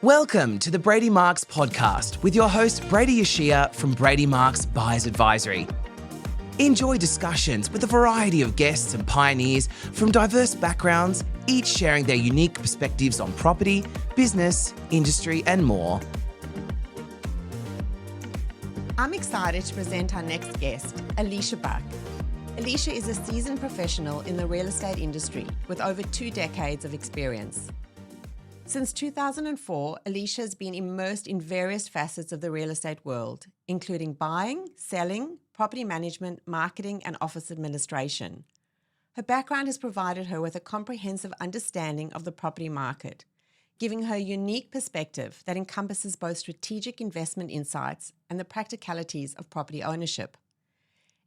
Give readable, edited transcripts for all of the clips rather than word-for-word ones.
Welcome to the Brady Marcs Podcast with your host, Brady from Brady Marcs Buyers Advisory. Enjoy discussions with a variety of guests and pioneers from diverse backgrounds, each sharing their unique perspectives on property, business, industry, and more. I'm excited to present our next guest, Alicia Buck. Alicia is a seasoned professional in the real estate industry with over 2 decades of experience. Since 2004, Alicia has been immersed in various facets of the real estate world, including buying, selling, property management, marketing, and office administration. Her background has provided her with a comprehensive understanding of the property market, giving her a unique perspective that encompasses both strategic investment insights and the practicalities of property ownership.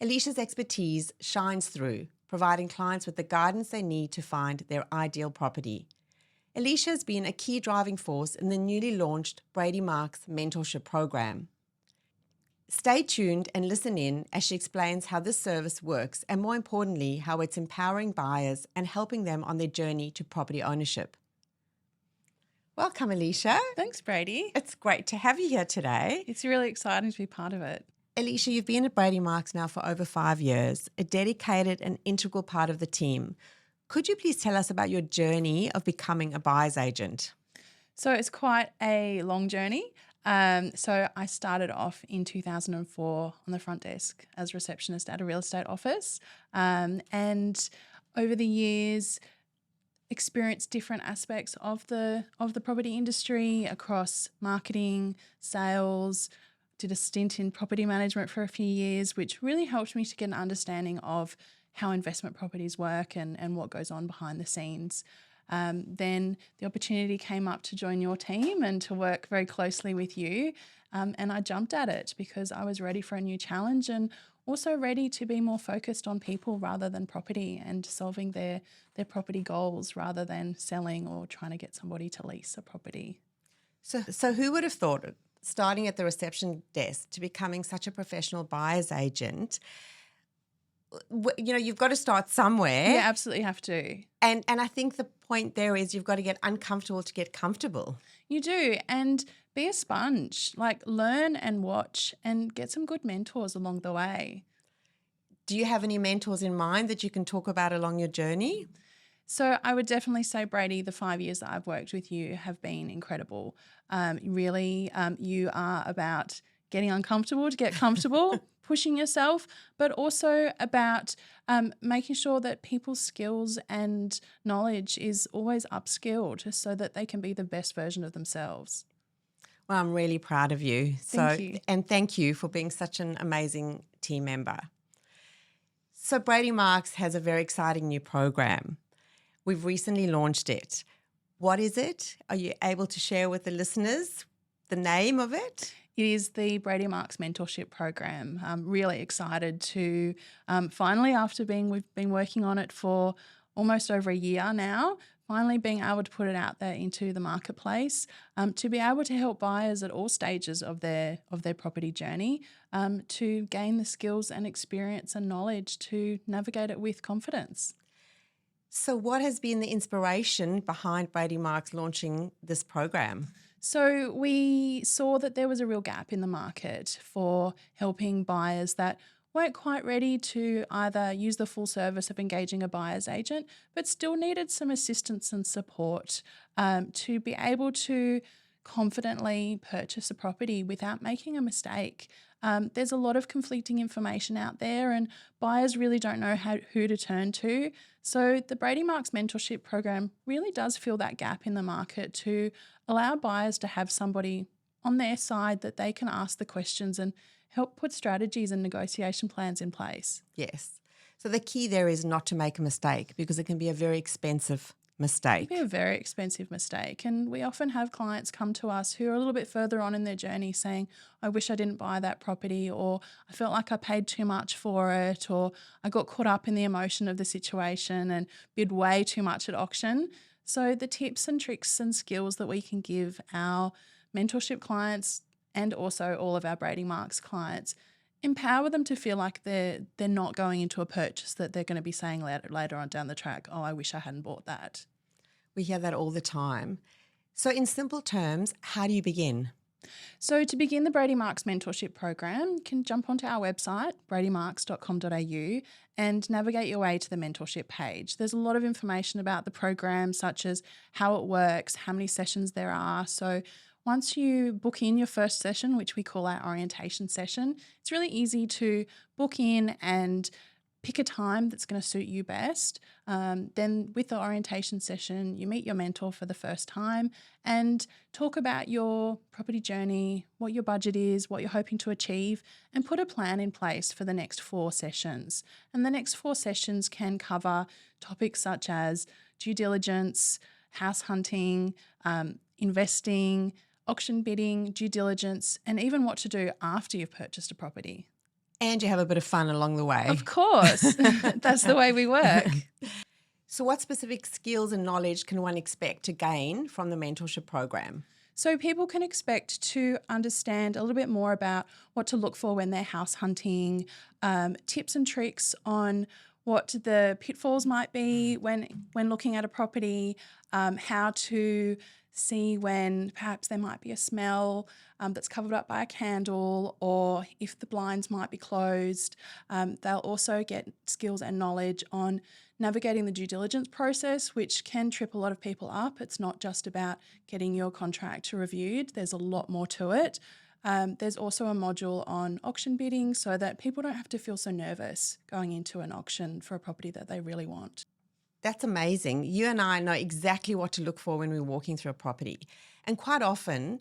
Alicia's expertise shines through, providing clients with the guidance they need to find their ideal property. Alicia has been a key driving force in the newly launched Brady Marcs Mentorship program. Stay tuned and listen in as she explains how this service works and, more importantly, how it's empowering buyers and helping them on their journey to property ownership. Welcome, Alicia. Thanks, Brady. It's great to have you here today. It's really exciting to be part of it. Alicia, you've been at Brady Marcs now for over 5 years, a dedicated and integral part of the team. Could you please tell us about your journey of becoming a buyer's agent? So it's quite a long journey. So I started off in 2004 on the front desk as receptionist at a real estate office, and over the years experienced different aspects of the property industry across marketing, sales. Did a stint in property management for a few years, which really helped me to get an understanding of how investment properties work and what goes on behind the scenes. Then the opportunity came up to join your team and to work very closely with you. And I jumped at it because I was ready for a new challenge and also ready to be more focused on people rather than property and solving their property goals rather than selling or trying to get somebody to lease a property. So who would have thought, starting at the reception desk to becoming such a professional buyer's agent? You know, you've got to start somewhere. You absolutely have to. And I think the point there is you've got to get uncomfortable to get comfortable. You do. And be a sponge. Like, learn and watch and get some good mentors along the way. Do you have any mentors in mind that you can talk about along your journey? So I would definitely say, Brady, the 5 years that I've worked with you have been incredible. Really, you are about getting uncomfortable to get comfortable, pushing yourself, but also about making sure that people's skills and knowledge is always upskilled so that they can be the best version of themselves. Well, I'm really proud of you. Thank you. And thank you for being such an amazing team member. So Brady Marcs has a very exciting new program. We've recently launched it. What is it? Are you able to share with the listeners the name of it? It is the Brady Marcs Mentorship program. I'm really excited to finally, after we've been working on it for almost over a year now, finally being able to put it out there into the marketplace, to be able to help buyers at all stages of their property journey to gain the skills and experience and knowledge to navigate it with confidence. So what has been the inspiration behind Brady Marcs launching this program? So we saw that there was a real gap in the market for helping buyers that weren't quite ready to either use the full service of engaging a buyer's agent, but still needed some assistance and support to be able to confidently purchase a property without making a mistake. There's a lot of conflicting information out there and buyers really don't know who to turn to. So the Brady Marcs Mentorship program really does fill that gap in the market to allow buyers to have somebody on their side that they can ask the questions and help put strategies and negotiation plans in place. Yes. So the key there is not to make a mistake because it can be a very expensive mistake. It can be a very expensive mistake. And we often have clients come to us who are a little bit further on in their journey saying, I wish I didn't buy that property, or I felt like I paid too much for it, or I got caught up in the emotion of the situation and bid way too much at auction. So the tips and tricks and skills that we can give our mentorship clients and also all of our Brady Marcs clients empower them to feel like they're not going into a purchase that they're going to be saying later on down the track, oh, I wish I hadn't bought that. We hear that all the time. So in simple terms, how do you begin? So to begin the Brady Marcs Mentorship program, you can jump onto our website, bradymarcs.com.au, and navigate your way to the mentorship page. There's a lot of information about the program, such as how it works, how many sessions there are. So once you book in your first session, which we call our orientation session, it's really easy to book in and pick a time that's going to suit you best. Then with the orientation session, you meet your mentor for the first time and talk about your property journey, what your budget is, what you're hoping to achieve, and put a plan in place for the next 4 sessions. And the next 4 sessions can cover topics such as due diligence, house hunting, investing, auction bidding, due diligence, and even what to do after you've purchased a property. And you have a bit of fun along the way. Of course. That's the way we work. So what specific skills and knowledge can one expect to gain from the mentorship program? So people can expect to understand a little bit more about what to look for when they're house hunting, tips and tricks on what the pitfalls might be when looking at a property, how to see when perhaps there might be a smell that's covered up by a candle, or if the blinds might be closed. They'll also get skills and knowledge on navigating the due diligence process, which can trip a lot of people up. It's not just about getting your contract reviewed. There's a lot more to it. There's also a module on auction bidding so that people don't have to feel so nervous going into an auction for a property that they really want. That's amazing. You and I know exactly what to look for when we're walking through a property. And quite often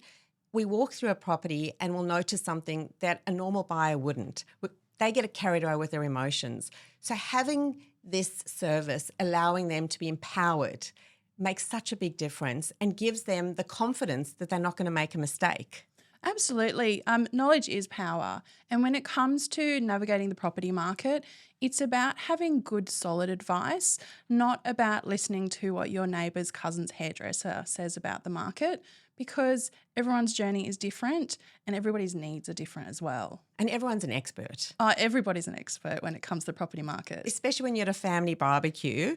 we walk through a property and we'll notice something that a normal buyer wouldn't. They get carried away with their emotions. So having this service, allowing them to be empowered, makes such a big difference and gives them the confidence that they're not going to make a mistake. Absolutely. Knowledge is power. And when it comes to navigating the property market, it's about having good, solid advice, not about listening to what your neighbour's cousin's hairdresser says about the market, because everyone's journey is different and everybody's needs are different as well. And everyone's an expert. Everybody's an expert when it comes to the property market. Especially when you're at a family barbecue,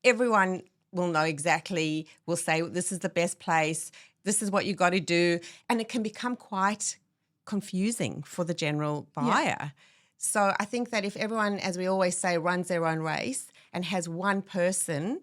everyone will know exactly, will say this is the best place, this is what you got to do, and it can become quite confusing for the general buyer. Yeah. So I think that if everyone, as we always say, runs their own race and has one person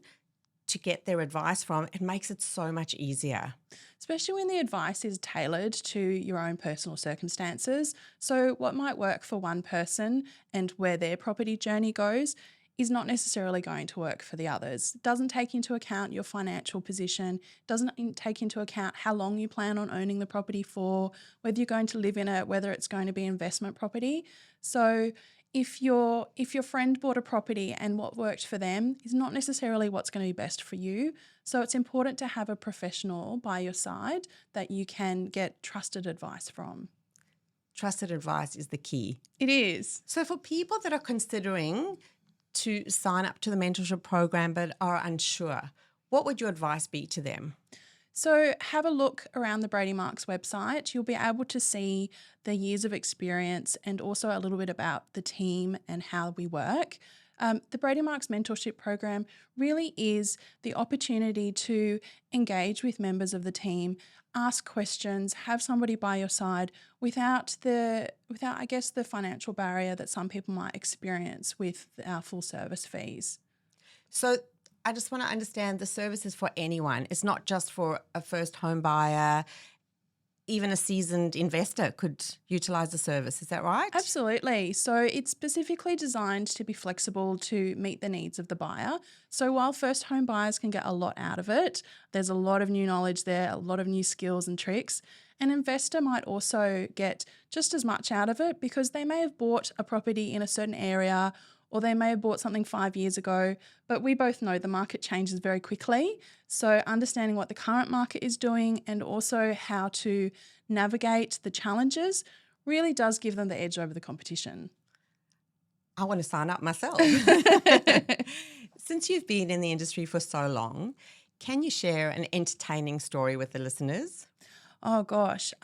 to get their advice from, it makes it so much easier. Especially when the advice is tailored to your own personal circumstances. So what might work for one person and where their property journey goes is not necessarily going to work for the others. It doesn't take into account your financial position, doesn't take into account how long you plan on owning the property for, whether you're going to live in it, whether it's going to be investment property. So if your friend bought a property and what worked for them is not necessarily what's going to be best for you. So it's important to have a professional by your side that you can get trusted advice from. Trusted advice is the key. It is. So for people that are considering to sign up to the mentorship program but are unsure, what would your advice be to them? So have a look around the Brady Marcs website. You'll be able to see the years of experience and also a little bit about the team and how we work. The Brady Marcs Mentorship program really is the opportunity to engage with members of the team, ask questions, have somebody by your side without I guess the financial barrier that some people might experience with our full service fees. So I just want to understand the service is for anyone. It's not just for a first home buyer. Even a seasoned investor could utilise the service. Is that right? Absolutely. So it's specifically designed to be flexible to meet the needs of the buyer. So while first home buyers can get a lot out of it, there's a lot of new knowledge there, a lot of new skills and tricks. An investor might also get just as much out of it because they may have bought a property in a certain area or they may have bought something 5 years ago, but we both know the market changes very quickly. So understanding what the current market is doing and also how to navigate the challenges really does give them the edge over the competition. I want to sign up myself. Since you've been in the industry for so long, can you share an entertaining story with the listeners? Oh gosh,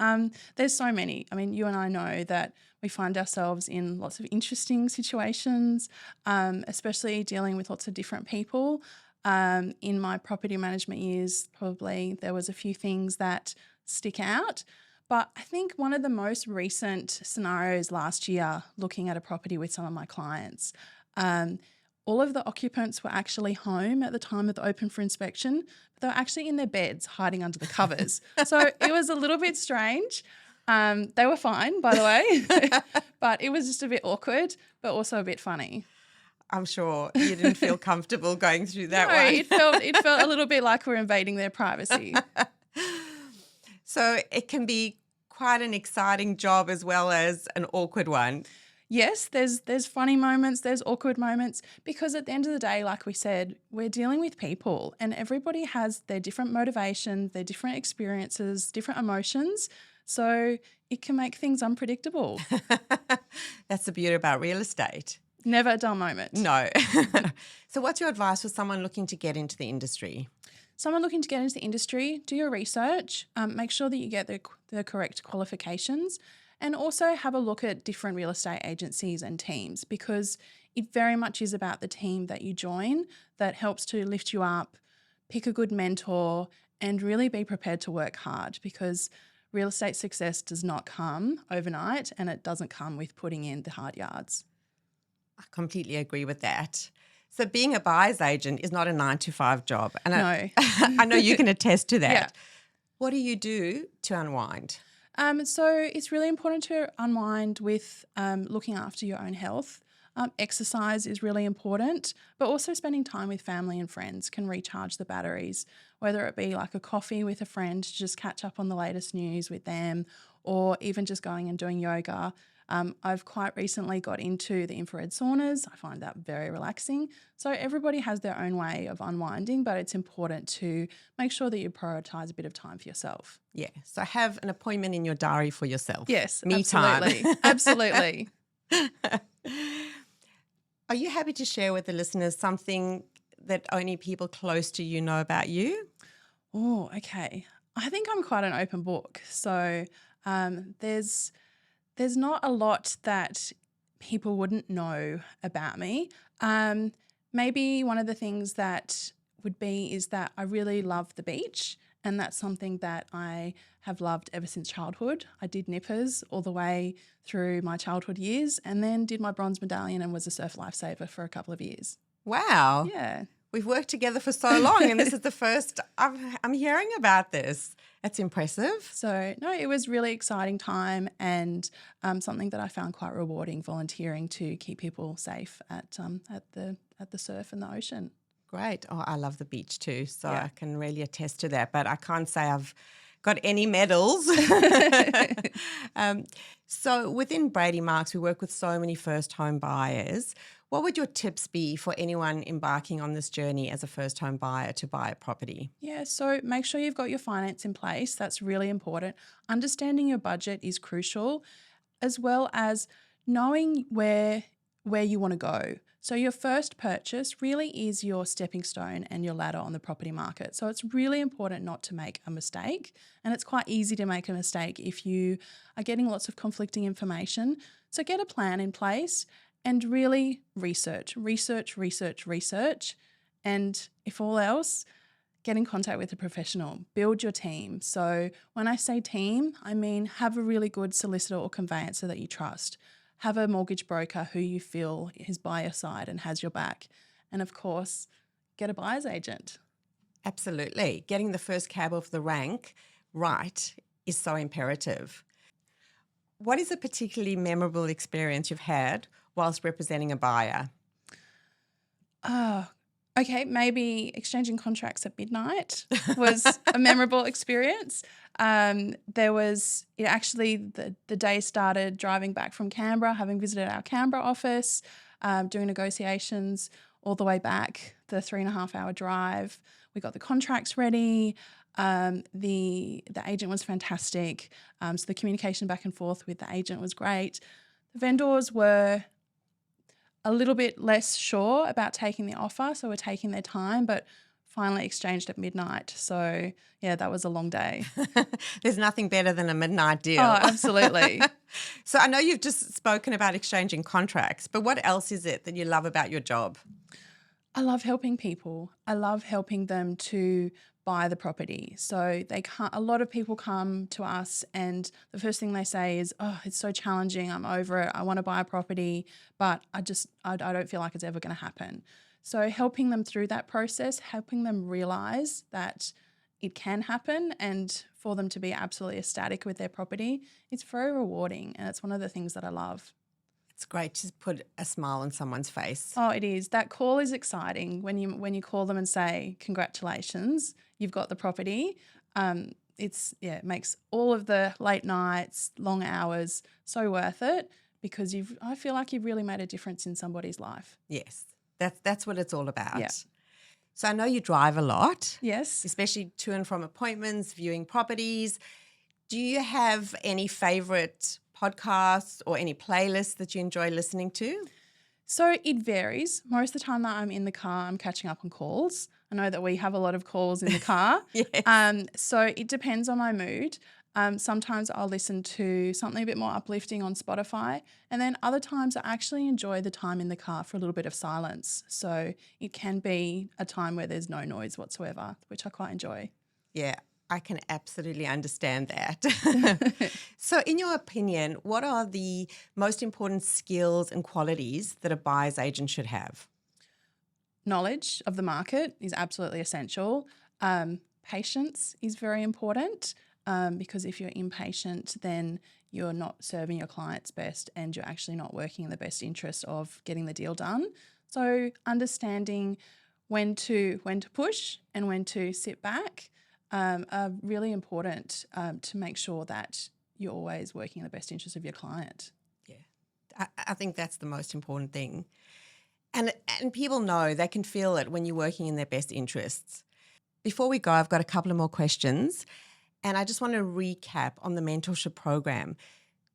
there's so many. I mean, you and I know that we find ourselves in lots of interesting situations, especially dealing with lots of different people. In my property management years, probably there was a few things that stick out. But I think one of the most recent scenarios last year, looking at a property with some of my clients, all of the occupants were actually home at the time of the open for inspection, but they were actually in their beds hiding under the covers. So it was a little bit strange. They were fine, by the way, but it was just a bit awkward, but also a bit funny. I'm sure you didn't feel comfortable going through that No, one. it felt a little bit like we're invading their privacy. So it can be quite an exciting job as well as an awkward one. Yes, there's funny moments, there's awkward moments, because at the end of the day, like we said, we're dealing with people and everybody has their different motivations, their different experiences, different emotions. So it can make things unpredictable. That's the beauty about real estate. Never a dull moment. No. So what's your advice for someone looking to get into the industry? Someone looking to get into the industry, do your research, make sure that you get the correct qualifications, and also have a look at different real estate agencies and teams, because it very much is about the team that you join that helps to lift you up, pick a good mentor, and really be prepared to work hard, because real estate success does not come overnight and it doesn't come with putting in the hard yards. I completely agree with that. So being a buyer's agent is not a 9-to-5 job. And No. I know you can attest to that. Yeah. What do you do to unwind? So it's really important to unwind with looking after your own health. Exercise is really important, but also spending time with family and friends can recharge the batteries, whether it be like a coffee with a friend to just catch up on the latest news with them, or even just going and doing yoga. I've quite recently got into the infrared saunas. I find that very relaxing. So everybody has their own way of unwinding, but it's important to make sure that you prioritise a bit of time for yourself. Yeah. So have an appointment in your diary for yourself. Yes, Me absolutely. time. Absolutely. Are you happy to share with the listeners something that only people close to you know about you? Oh, okay. I think I'm quite an open book. So there's not a lot that people wouldn't know about me. Maybe one of the things that would be is that I really love the beach, and that's something that I have loved ever since childhood. I did nippers all the way through my childhood years, and then did my bronze medallion and was a surf lifesaver for a couple of years. Wow. Yeah. We've worked together for so long and this is the first I'm hearing about this. That's impressive. So, no, it was really exciting time, and something that I found quite rewarding, volunteering to keep people safe at the surf and the ocean. Great. Oh, I love the beach too, so Yeah. I can really attest to that, but I can't say I've got any medals. So within Brady Marcs, we work with so many first home buyers. What would your tips be for anyone embarking on this journey as a first home buyer to buy a property? Yeah, so make sure you've got your finance in place. That's really important. Understanding your budget is crucial, as well as knowing where you want to go. So your first purchase really is your stepping stone and your ladder on the property market. So it's really important not to make a mistake. And it's quite easy to make a mistake if you are getting lots of conflicting information. So get a plan in place and really research. And if all else, get in contact with a professional. Build your team. So when I say team, I mean have a really good solicitor or conveyancer that you trust. Have a mortgage broker who you feel is by your side and has your back. And of course, get a buyer's agent. Absolutely. Getting the first cab off the rank right is so imperative. What is a particularly memorable experience you've had whilst representing a buyer? Okay, maybe exchanging contracts at midnight was a memorable experience. The day started driving back from Canberra, having visited our Canberra office, doing negotiations all the way back, the 3.5-hour drive. We got the contracts ready. The agent was fantastic. So the communication back and forth with the agent was great. The vendors were a little bit less sure about taking the offer, so we're taking their time, but finally exchanged at midnight. So, yeah, that was a long day. There's nothing better than a midnight deal. Oh, absolutely. So I know you've just spoken about exchanging contracts, but what else is it that you love about your job? I love helping people. I love helping them to buy the property. So a lot of people come to us and the first thing they say is, oh, it's so challenging. I'm over it. I want to buy a property, but I don't feel like it's ever going to happen. So helping them through that process, helping them realize that it can happen and for them to be absolutely ecstatic with their property, it's very rewarding. And it's one of the things that I love. It's great to put a smile on someone's face. Oh, it is. That call is exciting when you call them and say, congratulations, you've got the property. It makes all of the late nights, long hours so worth it because I feel like you've really made a difference in somebody's life. Yes, that's what it's all about. Yeah. So I know you drive a lot. Yes. Especially to and from appointments, viewing properties. Do you have any favourite podcasts or any playlists that you enjoy listening to? So it varies. Most of the time that I'm in the car, I'm catching up on calls. I know that we have a lot of calls in the car. Yes. So it depends on my mood. Sometimes I'll listen to something a bit more uplifting on Spotify. And then other times I actually enjoy the time in the car for a little bit of silence. So it can be a time where there's no noise whatsoever, which I quite enjoy. Yeah, I can absolutely understand that. So in your opinion, what are the most important skills and qualities that a buyer's agent should have? Knowledge of the market is absolutely essential. Patience is very important because if you're impatient, then you're not serving your clients best and you're actually not working in the best interest of getting the deal done. So understanding when to push and when to sit back are really important to make sure that you're always working in the best interest of your client. Yeah, I think that's the most important thing. And people know, they can feel it when you're working in their best interests. Before we go, I've got a couple of more questions and I just want to recap on the mentorship program.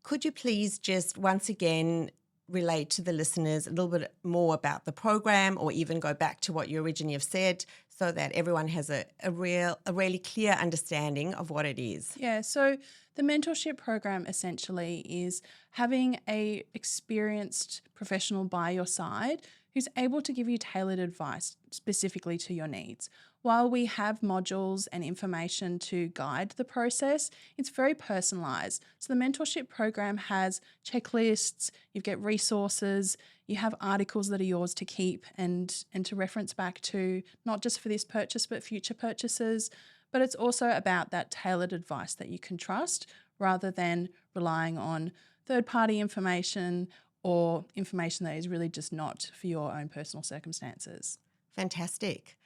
Could you please just once again relate to the listeners a little bit more about the program or even go back to what you originally have said so that everyone has a really clear understanding of what it is? Yeah, so the mentorship program essentially is having a experienced professional by your side who's able to give you tailored advice specifically to your needs. While we have modules and information to guide the process, it's very personalised. So the mentorship program has checklists, you get resources, you have articles that are yours to keep and to reference back to, not just for this purchase but future purchases. But it's also about that tailored advice that you can trust rather than relying on third-party information or information that is really just not for your own personal circumstances. Fantastic.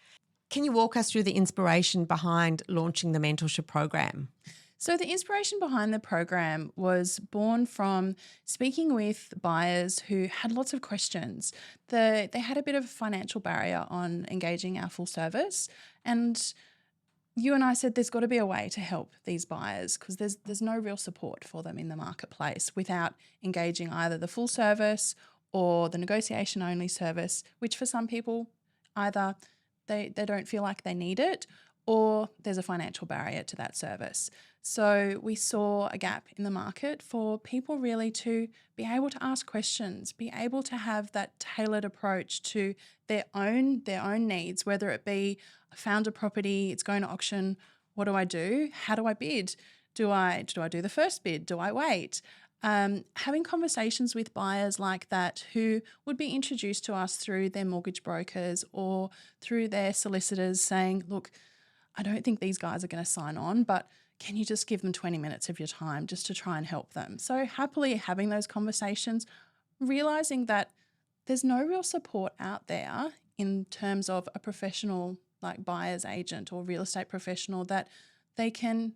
Can you walk us through the inspiration behind launching the mentorship program? So the inspiration behind the program was born from speaking with buyers who had lots of questions. They had a bit of a financial barrier on engaging our full service, and you and I said there's got to be a way to help these buyers because there's no real support for them in the marketplace without engaging either the full service or the negotiation only service, which for some people either they don't feel like they need it or there's a financial barrier to that service. So we saw a gap in the market for people really to be able to ask questions, be able to have that tailored approach to their own needs, whether it be I found a property, it's going to auction, what do I do? How do I bid? Do I do the first bid? Do I wait? Having conversations with buyers like that who would be introduced to us through their mortgage brokers or through their solicitors saying, look, I don't think these guys are going to sign on, but can you just give them 20 minutes of your time just to try and help them? So happily having those conversations, realising that there's no real support out there in terms of a professional like buyer's agent or real estate professional that they can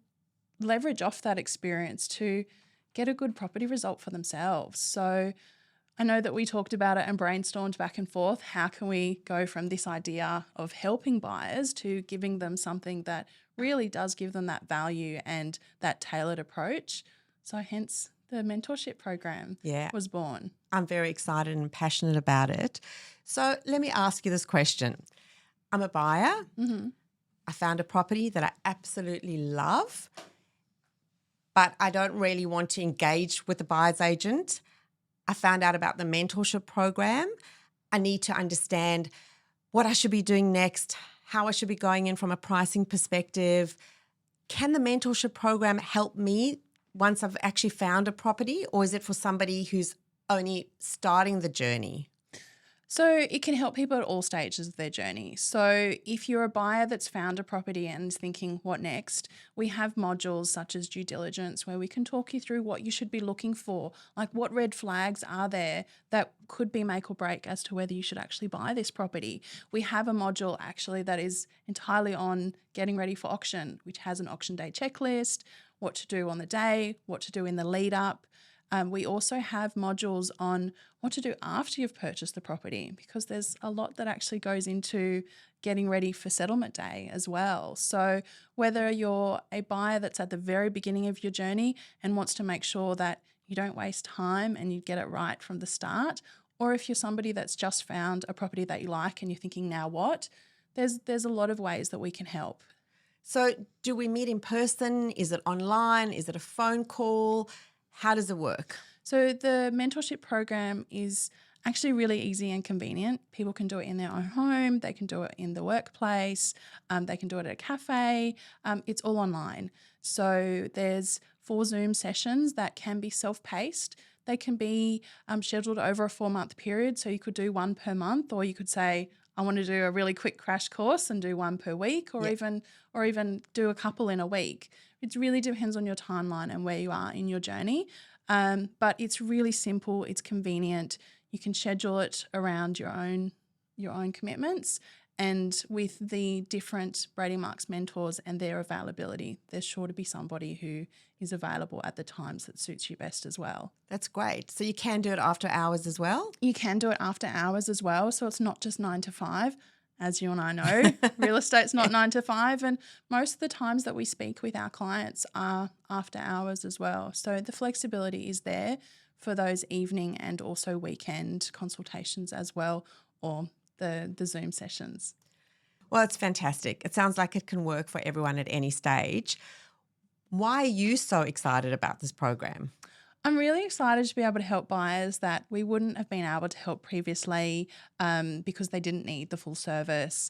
leverage off that experience to get a good property result for themselves. So I know that we talked about it and brainstormed back and forth. How can we go from this idea of helping buyers to giving them something that really does give them that value and that tailored approach? So hence the mentorship program was born. I'm very excited and passionate about it. So let me ask you this question. I'm a buyer. Mm-hmm. I found a property that I absolutely love, but I don't really want to engage with the buyer's agent. I found out about the mentorship program. I need to understand what I should be doing next, how I should be going in from a pricing perspective. Can the mentorship program help me once I've actually found a property, or is it for somebody who's only starting the journey? So it can help people at all stages of their journey. So if you're a buyer that's found a property and is thinking, what next? We have modules such as due diligence where we can talk you through what you should be looking for, like what red flags are there that could be make or break as to whether you should actually buy this property. We have a module actually that is entirely on getting ready for auction, which has an auction day checklist, what to do on the day, what to do in the lead up. We also have modules on what to do after you've purchased the property, because there's a lot that actually goes into getting ready for settlement day as well. So whether you're a buyer that's at the very beginning of your journey and wants to make sure that you don't waste time and you get it right from the start, or if you're somebody that's just found a property that you like and you're thinking, now what? There's a lot of ways that we can help. So do we meet in person? Is it online? Is it a phone call? How does it work? So the mentorship program is actually really easy and convenient. People can do it in their own home. They can do it in the workplace. They can do it at a cafe. It's all online. So there's 4 Zoom sessions that can be self-paced. They can be scheduled over a 4-month period. So you could do 1 per month, or you could say, I want to do a really quick crash course and do 1 per week, or even do a couple in a week. It really depends on your timeline and where you are in your journey. But it's really simple. It's convenient. You can schedule it around your own commitments. And with the different Brady Marcs mentors and their availability, there's sure to be somebody who is available at the times that suits you best as well. That's great. So you can do it after hours as well? You can do it after hours as well. So it's not just 9 to 5. As you and I know, real estate's not 9 to 5. And most of the times that we speak with our clients are after hours as well. So the flexibility is there for those evening and also weekend consultations as well, or the Zoom sessions. Well, it's fantastic. It sounds like it can work for everyone at any stage. Why are you so excited about this program? I'm really excited to be able to help buyers that we wouldn't have been able to help previously because they didn't need the full service,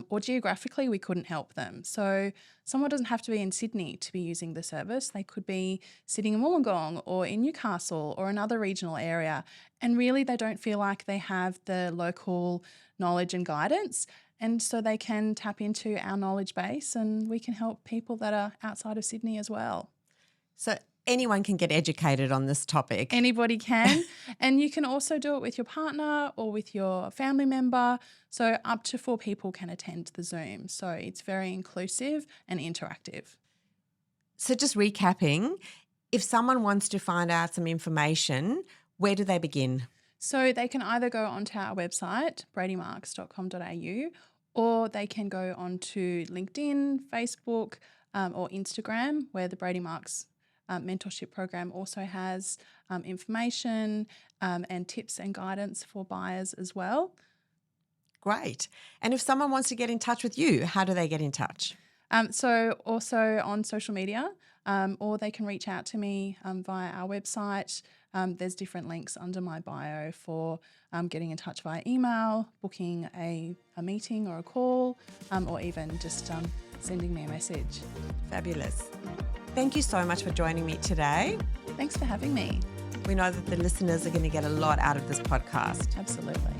or geographically we couldn't help them. So someone doesn't have to be in Sydney to be using the service. They could be sitting in Wollongong or in Newcastle or another regional area, and really they don't feel like they have the local knowledge and guidance. And so they can tap into our knowledge base, and we can help people that are outside of Sydney as well. So anyone can get educated on this topic. Anybody can. And you can also do it with your partner or with your family member. So up to 4 people can attend the Zoom. So it's very inclusive and interactive. So just recapping, if someone wants to find out some information, where do they begin? So they can either go onto our website, bradymarcs.com.au, or they can go onto LinkedIn, Facebook, or Instagram, where the Brady Marcs mentorship program also has information and tips and guidance for buyers as well. Great. And if someone wants to get in touch with you, how do they get in touch? So also on social media, or they can reach out to me via our website. There's different links under my bio for getting in touch via email, booking a meeting or a call, or even just sending me a message. Fabulous. Thank you so much for joining me today. Thanks for having me. We know that the listeners are going to get a lot out of this podcast. Absolutely.